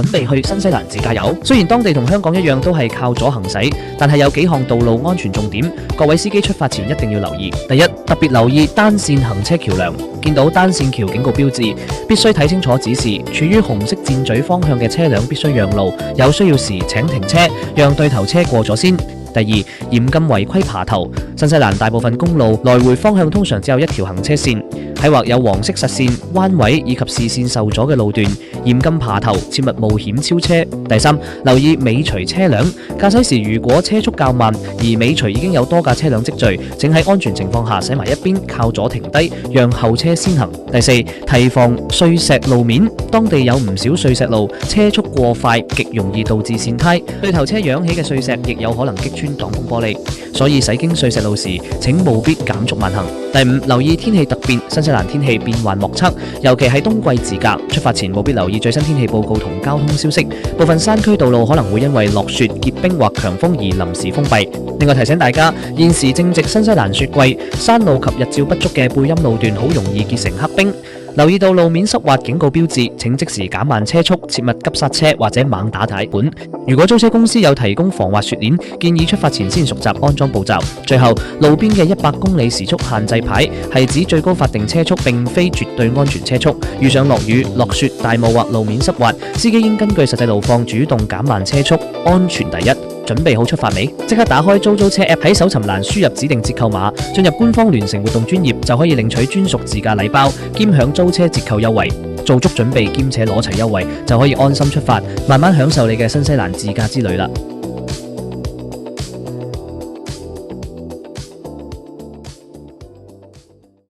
準備去新西蘭自駕遊。雖然當地同香港一樣都係靠左行駛，但係有幾項道路安全重點，各位司機出發前一定要留意。第一，特別留意單線行車橋梁，見到單線橋警告標誌，必須睇清楚指示。處於紅色箭嘴方向嘅車輛必須讓路，有需要時請停車，讓對頭車過咗先。第二，嚴禁違規爬頭。新西蘭大部分公路來回方向通常只有一條行車線，喺劃有黃色實線、彎位以及視線受阻嘅路段，嚴禁爬頭，切勿冒險超車。第三，留意尾隨車輛，駕駛時如果車速較慢，而尾隨已經有多架車輛積聚，請喺安全情況下駛埋一邊，靠左停低，讓後車先行。第四，提防碎石路面，當地有唔少碎石路，車速過快極容易導致跣胎，對頭車揚起嘅碎石亦有可能擊穿擋風玻璃，所以駛經碎石路時，請務必減速慢行。第五，留意天氣突變，新西蘭天氣變幻莫測，尤其喺冬季自駕，出發前務必留意最新天氣報告同交通消息。部分山區道路可能會因為落雪、結冰或強風而臨時封閉。另外提醒大家，現時正值新西蘭雪季，山路及日照不足嘅背陰路段好容易結成黑冰。留意到路面濕滑警告標誌，請即時減慢車速，切勿急剎車或者猛打軚盤。如果租車公司有提供防滑雪鏈，建議出發前先熟習安裝步驟。最後，路邊嘅100公里時速限制牌係指最高法定車速，並非絕對安全車速。遇上落雨、落雪、大霧或路面濕滑，司機應根據實際路況主動減慢車速，安全第一。準備好出發未？即刻打開租車 App， 喺搜尋欄輸入指定折扣碼，進入官方聯乘活動專頁，就可以領取專屬自駕禮包，兼享租車折扣優惠。做足準備兼且攞齊優惠，就可以安心出發，慢慢享受你嘅新西蘭自駕之旅啦！